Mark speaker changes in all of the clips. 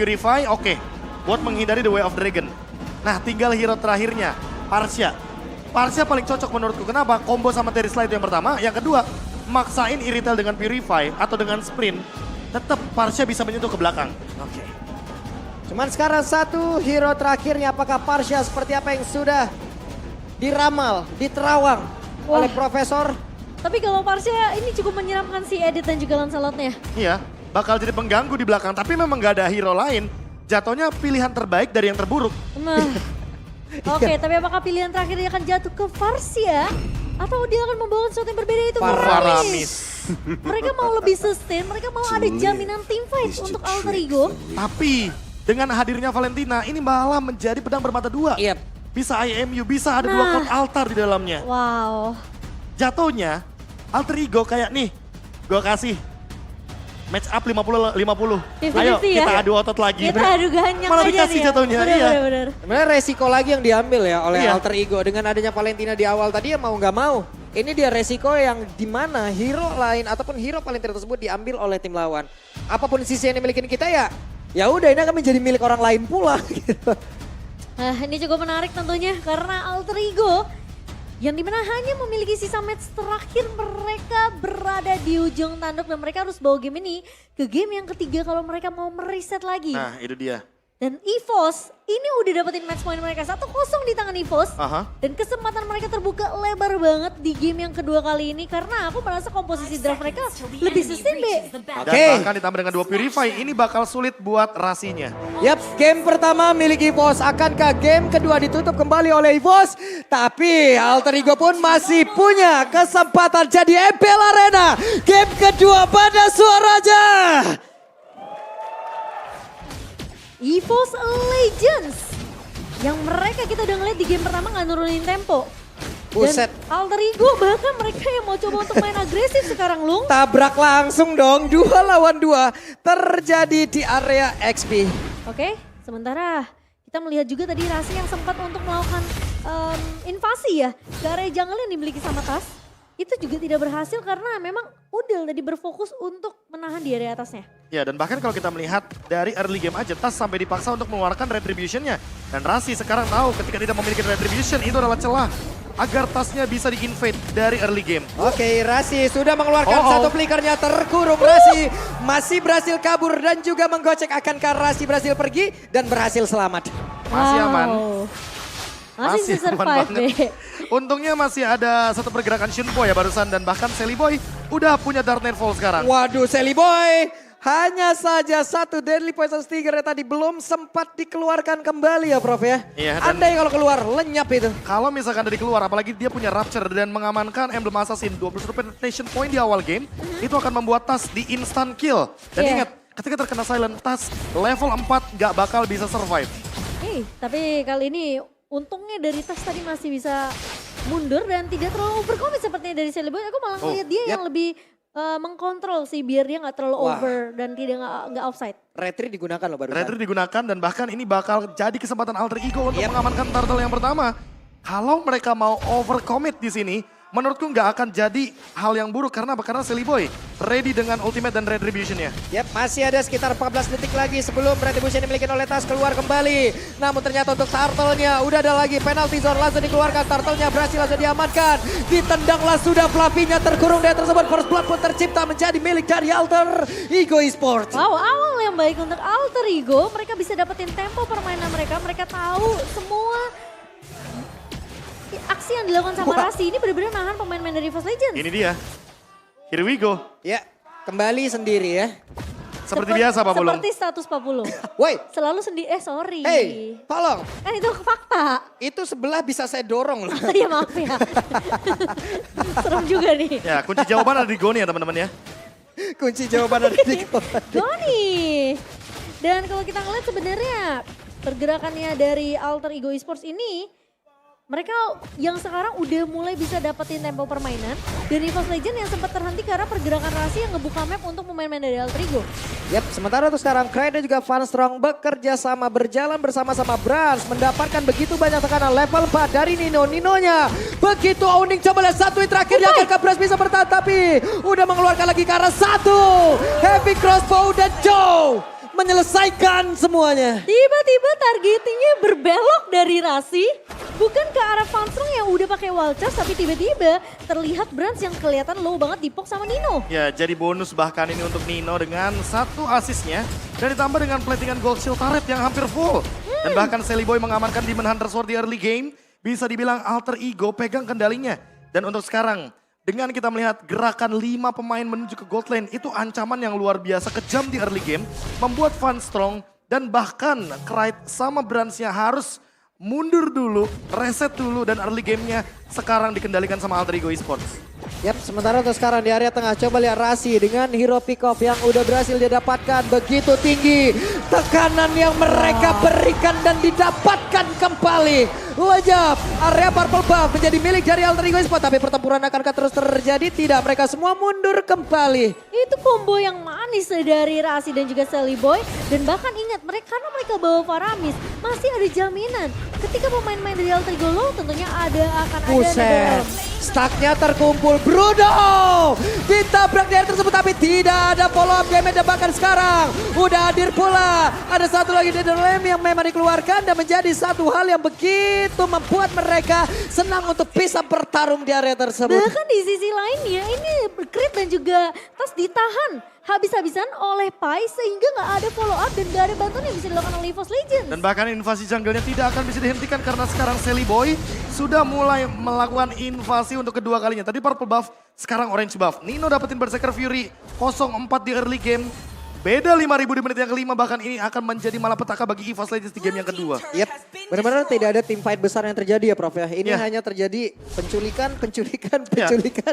Speaker 1: Purify oke, buat menghindari The Way of Dragon. Nah tinggal hero terakhirnya, Parsha. Parsha paling cocok menurutku, kenapa? Combo sama Terisla itu yang pertama, yang kedua maksain Irithel dengan Purify atau dengan Sprint, tetap Parsha bisa menyentuh ke belakang.
Speaker 2: Oke. Cuman sekarang satu hero terakhirnya, apakah Parsha seperti apa yang sudah diramal, diterawang oleh Profesor?
Speaker 3: Tapi kalau Parsha ini cukup menyeramkan si Edit dan juga Lancelotnya.
Speaker 1: Iya, bakal jadi pengganggu di belakang, tapi memang gak ada hero lain. Jatuhnya pilihan terbaik dari yang terburuk.
Speaker 3: Nah, oke, tapi apakah pilihan terakhirnya akan jatuh ke Parsha? Atau dia akan membawa sesuatu yang berbeda itu
Speaker 1: Faramis.
Speaker 3: Mereka mau lebih sustain, mereka mau ada jaminan team fight untuk Alter Ego.
Speaker 1: Tapi dengan hadirnya Valentina, ini malah menjadi pedang bermata dua.
Speaker 2: Yep.
Speaker 1: Bisa IMU, bisa ada dua cloud altar di dalamnya.
Speaker 3: Wow.
Speaker 1: Jatuhnya Alter Ego kayak nih, gue kasih match up 50-50.
Speaker 3: 50-50
Speaker 1: Ayo
Speaker 3: ya?
Speaker 1: kita adu otot lagi.
Speaker 3: Kita adu ganyang
Speaker 1: Malah
Speaker 3: aja
Speaker 1: dikasih
Speaker 3: nih ya.
Speaker 1: jatuhnya,
Speaker 3: Bener,
Speaker 1: iya.
Speaker 3: bener.
Speaker 2: Sebenarnya resiko lagi yang diambil ya oleh
Speaker 1: Iya.
Speaker 2: Alter Ego. Dengan adanya Valentina di awal tadi ya mau nggak mau. Ini dia resiko yang dimana hero lain ataupun hero Valentina tersebut diambil oleh tim lawan. Apapun sisi yang dimiliki kita ya udah ini akan menjadi milik orang lain pula. Gitu.
Speaker 3: Nah, ini cukup menarik tentunya karena Alter Ego yang dimana hanya memiliki sisa match terakhir, mereka berada di ujung tanduk dan mereka harus bawa game ini ke game yang ketiga kalau mereka mau mereset lagi.
Speaker 1: Nah itu dia.
Speaker 3: Dan EVOS ini udah dapetin match point mereka 1-0 di tangan EVOS.
Speaker 1: Aha.
Speaker 3: Dan kesempatan mereka terbuka lebar banget di game yang kedua kali ini karena aku merasa komposisi draft mereka lebih sustain, Be.
Speaker 1: Dan
Speaker 2: Oke.
Speaker 1: bahkan ditambah dengan dua Purify, ini bakal sulit buat Rasinya.
Speaker 2: Yap, game pertama milik EVOS. Akankah game kedua ditutup kembali oleh EVOS? Tapi Alter Ego pun masih punya kesempatan jadi MPL Arena. Game kedua pada suaranya.
Speaker 3: EVOS Legends yang mereka kita udah ngeliat di game pertama nggak nurunin tempo.
Speaker 2: Buset.
Speaker 3: Dan Alter Ego bahkan mereka yang mau coba untuk main agresif sekarang, Lung.
Speaker 2: Tabrak langsung dong, 2 lawan 2 terjadi di area XP.
Speaker 3: Oke, sementara kita melihat juga tadi Rasi yang sempat untuk melakukan invasi ya ke area jungle yang dimiliki sama Tas. Itu juga tidak berhasil karena memang Udel tadi berfokus untuk menahan di area atasnya.
Speaker 1: Ya dan bahkan kalau kita melihat dari early game aja, Tas sampai dipaksa untuk mengeluarkan Retribution-nya. Dan Rasi sekarang tahu ketika tidak memiliki Retribution itu adalah celah agar Tasnya bisa di-invade dari early game.
Speaker 2: Oke, Rasi sudah mengeluarkan
Speaker 1: Oh.
Speaker 2: satu flickernya, terkurung Rasi. Masih berhasil kabur dan juga menggocek. Akankah Rasi berhasil pergi dan berhasil selamat?
Speaker 1: Masih aman.
Speaker 3: Masih bisa
Speaker 1: aman
Speaker 3: survive,
Speaker 1: banget.
Speaker 3: Be.
Speaker 1: Untungnya masih ada satu pergerakan Shunpo ya barusan. Dan bahkan Sally Boy udah punya Dark Nightfall sekarang.
Speaker 2: Waduh, Sally Boy. Hanya saja satu Deadly Poison Stinger tadi belum sempat dikeluarkan kembali ya Prof ya.
Speaker 1: Iya, dan-
Speaker 2: Andai kalau keluar lenyap itu.
Speaker 1: Kalau misalkan dari keluar, apalagi dia punya Rapture dan mengamankan Emblem Assassin 21 penetration point di awal game, itu akan membuat Tas di instant kill. Dan
Speaker 3: Iya.
Speaker 1: ingat, ketika terkena silent, Tas level 4 gak bakal bisa survive.
Speaker 3: Tapi kali ini untungnya dari Tas tadi masih bisa mundur dan tidak terlalu overcommit sepertinya dari Sally Boy. Aku malah ngeliat dia yang lebih mengkontrol sih biar dia nggak terlalu
Speaker 2: Wah.
Speaker 3: over dan tidak nggak offside.
Speaker 2: Retri digunakan loh barusan.
Speaker 1: Retri digunakan dan bahkan ini bakal jadi kesempatan Alter Ego untuk mengamankan turtle yang pertama. Kalau mereka mau overcommit di sini, menurutku nggak akan jadi hal yang buruk. Karena apa? Karena Sally Boy ready dengan ultimate dan retribution-nya.
Speaker 2: Yap, masih ada sekitar 14 detik lagi sebelum Retribution dimiliki oleh Tas keluar kembali. Namun ternyata untuk turtle-nya udah ada lagi penalty zone langsung dikeluarkan. Turtle-nya berhasil langsung diamankan. Ditendanglah sudah Flavinya terkurung dari tersebut. First blood pun tercipta menjadi milik dari Alter Ego Esports.
Speaker 3: Wow, awal yang baik untuk Alter Ego. Mereka bisa dapetin tempo permainan mereka. Mereka tahu semua aksi yang dilakukan sama
Speaker 2: Wah.
Speaker 3: Rasi ini benar-benar nahan pemain-pemain dari EVOS Legends.
Speaker 1: Ini dia. Here we go.
Speaker 2: Ya, kembali sendiri ya.
Speaker 1: Seperti biasa Pak Pulung.
Speaker 3: Seperti status Pak Pulung.
Speaker 2: Woi,
Speaker 3: Selalu sendiri, sorry.
Speaker 2: hey, tolong.
Speaker 3: Kan itu fakta.
Speaker 2: Itu sebelah bisa saya dorong loh.
Speaker 3: Ya maaf ya. Serem juga nih.
Speaker 1: Ya kunci jawaban ada di Goni ya teman-teman ya.
Speaker 2: Kunci jawaban ada di
Speaker 3: Doni. Dan kalau kita ngeliat sebenarnya pergerakannya dari Alter Ego Esports ini, mereka yang sekarang udah mulai bisa dapetin tempo permainan. Dan EVOS Legends yang sempat terhenti karena pergerakan Rasi yang ngebuka map untuk pemain-pemain dari Alter Ego.
Speaker 2: Yap, sementara untuk sekarang Cry dan juga Van Strong bekerja sama berjalan bersama-sama Brans mendapatkan begitu banyak tekanan level 4 dari Nino-Ninonya. Begitu Owning coba lihat satu hit terakhirnya agar Brans bisa bertahan tapi udah mengeluarkan lagi ke arah satu. Heavy crossbow dan Joe menyelesaikan semuanya.
Speaker 3: Tiba-tiba targetingnya berbelok dari Rasi. Bukan ke arah Fanstrong yang udah pakai wall charge, tapi tiba-tiba terlihat Brans yang kelihatan low banget dipok sama Nino.
Speaker 1: Ya, jadi bonus bahkan ini untuk Nino dengan 1 asisnya. Dan ditambah dengan platingan gold shield turret yang hampir full. Dan bahkan Sally Boy mengamankan Demon Hunter Sword di early game. Bisa dibilang alter ego pegang kendalinya. Dan untuk sekarang, dengan kita melihat gerakan 5 pemain menuju ke gold lane, itu ancaman yang luar biasa kejam di early game. Membuat Fanstrong dan bahkan Krite sama Bransnya harus mundur dulu, reset dulu, dan early gamenya sekarang dikendalikan sama Alter Ego Esports.
Speaker 2: Yap, sementara untuk sekarang di area tengah, coba lihat Rasi dengan hero pick off yang udah berhasil dia dapatkan. Begitu tinggi tekanan yang mereka berikan dan didapatkan kembali. Wajab area purple buff menjadi milik dari Alter Ego Esports, tapi pertempuran akankah terus terjadi? Tidak, mereka semua mundur kembali.
Speaker 3: Itu combo yang manis dari Rasi dan juga Sally Boy. Dan bahkan ingat, karena mereka bawa Faramis, masih ada jaminan. Ketika pemain-pemain dari Alter Ego low, tentunya akan ada
Speaker 2: Buset, stucknya terkumpul. Bruno ditabrak di area tersebut, tapi tidak ada follow up damage. Dan bahkan sekarang udah hadir pula ada satu lagi Dead Lamb yang memang dikeluarkan dan menjadi satu hal yang begitu membuat mereka senang untuk bisa bertarung di area tersebut.
Speaker 3: Bahkan di sisi lainnya, ini Crit dan juga Tas ditahan habis-habisan oleh Pai sehingga nggak ada follow up dan nggak ada bantuan yang bisa dilakukan oleh EVOS Legends.
Speaker 1: Dan bahkan invasi jungle-nya tidak akan bisa dihentikan karena sekarang Sally Boy sudah mulai melakukan invasi untuk kedua kalinya. Tadi purple buff, sekarang orange buff. Nino dapetin Berserker Fury 0-4 di early game. Beda 5.000 di menit yang kelima, bahkan ini akan menjadi malapetaka bagi EVOS Legends di game yang kedua.
Speaker 2: Yep, benar-benar tidak ada tim fight besar yang terjadi ya Prof ya. Ini
Speaker 1: Ya.
Speaker 2: hanya terjadi penculikan.
Speaker 1: Ya,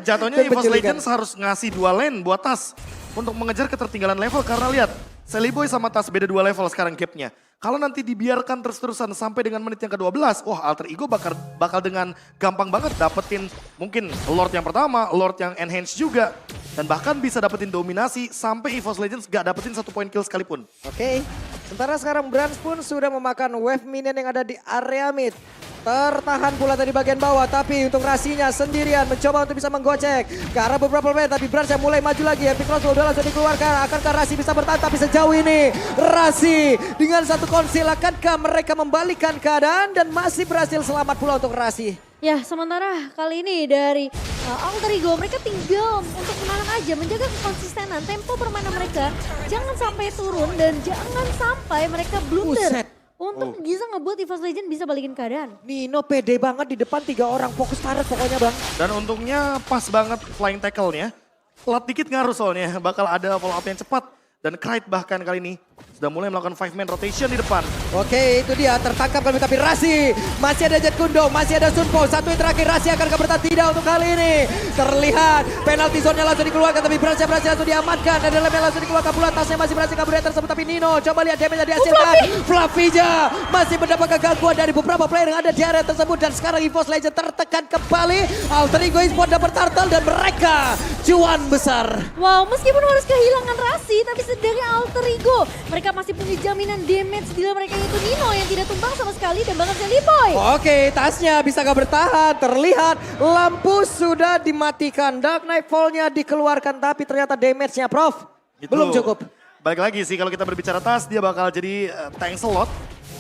Speaker 1: jatuhnya
Speaker 2: dan
Speaker 1: EVOS
Speaker 2: penculikan.
Speaker 1: Legends harus ngasih 2 lane buat Tas untuk mengejar ketertinggalan level, karena lihat Sally Boy sama Tas beda 2 level sekarang gapnya. Kalau nanti dibiarkan terus-terusan sampai dengan menit yang ke-12, wah Alter Ego bakal dengan gampang banget dapetin mungkin Lord yang pertama, Lord yang enhance juga. Dan bahkan bisa dapetin dominasi sampai EVOS Legends gak dapetin 1 point kill sekalipun.
Speaker 2: Oke, sementara sekarang Brans pun sudah memakan wave minion yang ada di area mid. Tertahan pula tadi bagian bawah, tapi untuk Rasinya sendirian mencoba untuk bisa menggocek ke arah beberapa pemain, tapi Brans yang mulai maju lagi. Epic Cross udah langsung dikeluarkan. Akankah Rasi bisa bertahan? Tapi sejauh ini Rasi dengan satu konsil, akankah mereka membalikan keadaan dan masih berhasil selamat pula untuk Rasi?
Speaker 3: Ya, sementara kali ini dari Alter Ego mereka tinggal untuk menahan aja, menjaga kekonsistenan tempo permainan mereka. Jangan sampai turun dan jangan sampai mereka blunder.
Speaker 2: Buset.
Speaker 3: Untuk bisa ngebuat EVOS Legends bisa balikin keadaan.
Speaker 2: Nino pede banget di depan 3 orang, fokus turret pokoknya bang.
Speaker 1: Dan untungnya pas banget flying tackle-nya. Telat dikit ngaruh soalnya, bakal ada follow up yang cepat. Dan Krite bahkan kali ini sudah mulai melakukan 5-man rotation di depan.
Speaker 2: Oke, itu dia tertangkap kami, tapi Rasi masih ada Jet Kundo, masih ada Sunpo. Satu yang terakhir, Rasi akan bertahan tidak untuk kali ini. Terlihat penalti zone-nya langsung dikeluarkan, tapi berhasil langsung diamankan. Ada lem yang langsung dikeluarkan pula, tasnya masih berhasil kabur tersebut. Tapi Nino coba lihat damage yang dihasilkan. Flavija masih mendapatkan gangguan dari beberapa player yang ada di area tersebut. Dan sekarang EVOS Legends tertekan kembali. Alter Ego Esports dapat turtle dan mereka cuan besar.
Speaker 3: Wow, meskipun harus kehilangan Rasi, tapi dari Alter Ego mereka masih punya jaminan damage bila mereka itu Nino yang tidak tumbang sama sekali dan bahkan Sally Boy.
Speaker 2: Oke, tasnya bisa gak bertahan. Terlihat lampu sudah dimatikan. Dark Knight Fall-nya dikeluarkan, tapi ternyata damage-nya Prof
Speaker 1: Itu
Speaker 2: belum cukup.
Speaker 1: Balik lagi sih kalau kita berbicara Tas, dia bakal jadi tank slot.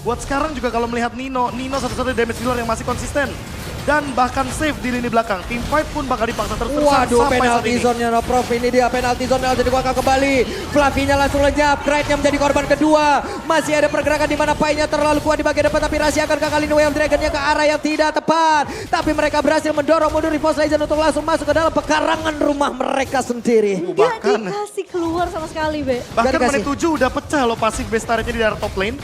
Speaker 1: Buat sekarang juga kalau melihat Nino satu-satunya damage di luar yang masih konsisten. Dan bahkan safe di lini belakang. Team fight pun bakal dipaksa terus-terusan
Speaker 2: Waduh,
Speaker 1: sampai saat
Speaker 2: penalti
Speaker 1: ini.
Speaker 2: zone-nya no Prof. Ini dia penalti zone yang jadi kuangka kembali. Flavinya langsung lenyap. Krite-nya menjadi korban kedua. Masih ada pergerakan di mana Pai-nya terlalu kuat di bagian depan. Tapi Rasi akan kali ini Way of Dragon-nya ke arah yang tidak tepat. Tapi mereka berhasil mendorong mundur EVOS Legends untuk langsung masuk ke dalam pekarangan rumah mereka sendiri.
Speaker 3: Gak
Speaker 1: Bahkan
Speaker 3: dikasih keluar sama sekali, Be.
Speaker 1: Bahkan
Speaker 2: Gak dikasih.
Speaker 1: menit 7 udah pecah loh pasif base turret-nya di daerah top lane.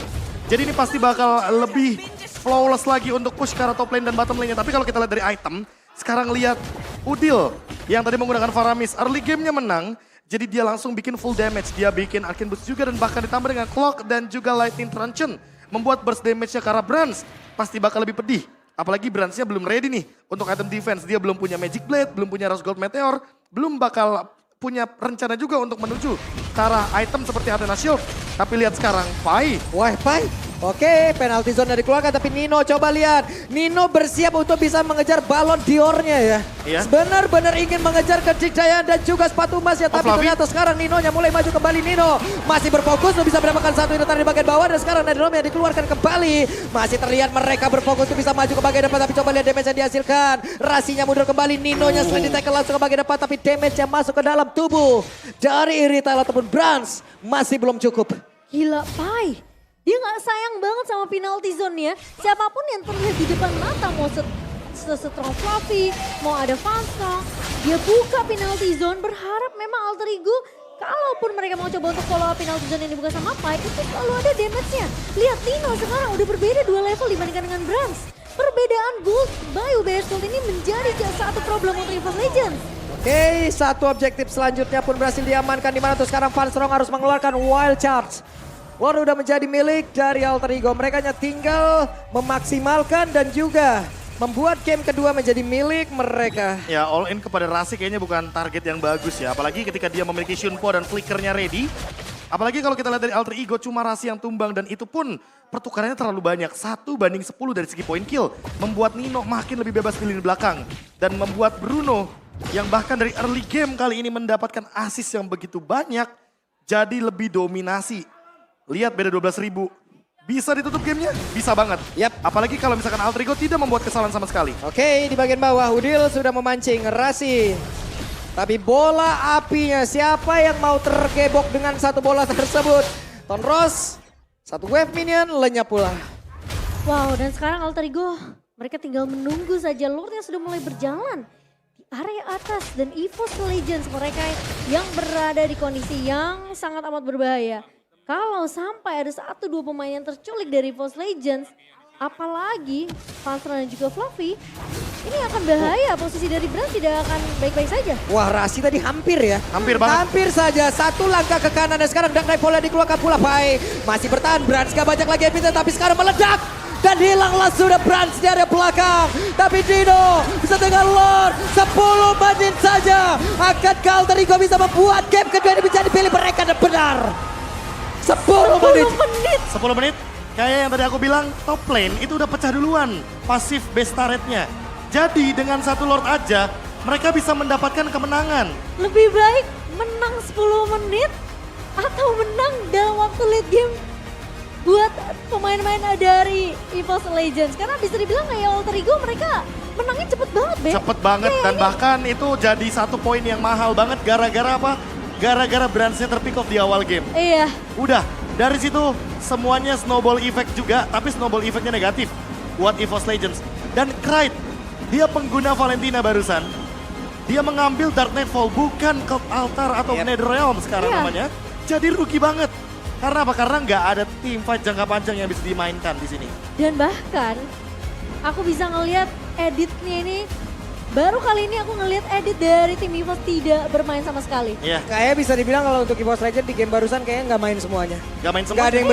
Speaker 1: Jadi ini pasti bakal lebih flawless lagi untuk push ke arah top lane dan bottom lane-nya. Tapi kalau kita lihat dari item, sekarang lihat Udil yang tadi menggunakan Faramis. Early game-nya menang, jadi dia langsung bikin full damage. Dia bikin Arcane Boost juga dan bahkan ditambah dengan Clock dan juga Lightning Truncheon. Membuat burst damage-nya ke arah Brans pasti bakal lebih pedih. Apalagi Brans-nya belum ready nih untuk item defense. Dia belum punya Magic Blade, belum punya Rose Gold Meteor, belum bakal punya rencana juga untuk menuju ke arah item seperti Athena Shield. Tapi lihat sekarang, Pai.
Speaker 2: Wah, Pai. Oke, penalti zone dari keluarga tapi Nino coba lihat. Nino bersiap untuk bisa mengejar balon Diornya ya.
Speaker 1: Iya.
Speaker 2: Benar-benar ingin mengejar kejayaan dan juga sepatu emas ya. Tapi
Speaker 1: Fluffy.
Speaker 2: ternyata sekarang Ninonya mulai maju kembali. Nino masih berfokus untuk bisa mendapatkan satu iritan di bagian bawah. Dan sekarang Netherrealm yang dikeluarkan kembali. Masih terlihat mereka berfokus untuk bisa maju ke bagian depan. Tapi coba lihat damage yang dihasilkan. Rasinya mundur kembali. Ninonya selain di-tackle langsung ke bagian depan. Tapi damage yang masuk ke dalam tubuh dari Irithel ataupun Brans masih belum cukup.
Speaker 3: Gila, Pai. Dia nggak sayang banget sama penalty zone-nya. Siapapun yang terlihat di depan mata, mau sestrong Fluffy, mau ada Fanstrong, dia buka penalty zone berharap memang Alter Ego, kalaupun mereka mau coba untuk follow up penalty zone yang dibuka sama Pai, itu selalu ada damage-nya. Lihat Nino sekarang udah berbeda 2 level dibandingkan dengan Brans. Perbedaan Gold, Bayu BS Gold ini menjadi satu problem untuk EVOS Legends.
Speaker 2: Oke, satu objektif selanjutnya pun berhasil diamankan. Dimana tuh sekarang Fanstrong harus mengeluarkan Wild Charge. War udah menjadi milik dari Alter Ego. Mereka hanya tinggal memaksimalkan dan juga membuat game kedua menjadi milik mereka.
Speaker 1: Ya, all in kepada Rasi kayaknya bukan target yang bagus ya. Apalagi ketika dia memiliki Shunpo dan flickernya ready. Apalagi kalau kita lihat dari Alter Ego cuma Rasi yang tumbang dan itu pun pertukarannya terlalu banyak. 1-10 dari segi point kill. Membuat Nino makin lebih bebas di lini belakang. Dan membuat Bruno yang bahkan dari early game kali ini mendapatkan assist yang begitu banyak. Jadi lebih dominasi. Lihat beda 12.000. Bisa ditutup gamenya? Bisa banget.
Speaker 2: Yap.
Speaker 1: Apalagi kalau misalkan Alter Ego tidak membuat kesalahan sama sekali.
Speaker 2: Oke, di bagian bawah Udil sudah memancing Rasi. Tapi bola apinya siapa yang mau tergebok dengan satu bola tersebut? Tonros, satu wave minion lenyap pula.
Speaker 3: Wow, dan sekarang Alter Ego, mereka tinggal menunggu saja. Lordnya sudah mulai berjalan di area atas. Dan EVOS Legends mereka yang berada di kondisi yang sangat amat berbahaya. Kalau sampai ada 1-2 pemain yang terculik dari EVOS Legends, apalagi Fanstrong dan juga Fluffy, ini akan bahaya. Posisi dari Brans tidak akan baik-baik saja.
Speaker 2: Wah, Rasi tadi hampir ya.
Speaker 1: Hampir banget.
Speaker 2: Hampir saja. Satu langkah ke kanan dan sekarang Dark Knight Pola dikeluarkan pula. Pai masih bertahan. Brans gak banyak lagi epitet tapi sekarang meledak. Dan hilanglah sudah Brans di area belakang. Tapi Dino bisa dengan Lord. 10 menit saja. Akankah Alter Ego bisa membuat game kedua ini menjadi pilih mereka dan benar. 10 menit.
Speaker 1: 10 menit. Kayak yang tadi aku bilang, top lane itu udah pecah duluan. Pasif base turretnya. Jadi dengan satu Lord aja, mereka bisa mendapatkan kemenangan.
Speaker 3: Lebih baik menang 10 menit atau menang dalam waktu late game buat pemain-pemain dari EVOS Legends. Karena bisa dibilang kayak Alter Ego mereka menangnya cepet banget, Be.
Speaker 1: Cepet banget dan bahkan itu jadi satu poin yang mahal banget gara-gara apa? Gara-gara Bransnya terpick off di awal game.
Speaker 3: Iya.
Speaker 1: Udah, dari situ semuanya snowball effect juga, tapi snowball effectnya negatif buat EVOS Legends. Dan Krite, dia pengguna Valentina barusan. Dia mengambil Dark Nightfall, bukan Cult Altar atau Netherrealm sekarang
Speaker 3: Iya.
Speaker 1: namanya. Jadi rugi banget. Karena apa? Karena nggak ada team fight jangka panjang yang bisa dimainkan di sini.
Speaker 3: Dan bahkan aku bisa ngelihat editnya ini. Baru kali ini aku ngelihat edit dari tim EVOS tidak bermain sama sekali.
Speaker 1: Iya,
Speaker 2: Kayak bisa dibilang kalau untuk EVOS Legends di game barusan kayaknya nggak main semuanya.
Speaker 1: nggak main
Speaker 2: Nggak ada
Speaker 1: semua.
Speaker 2: yang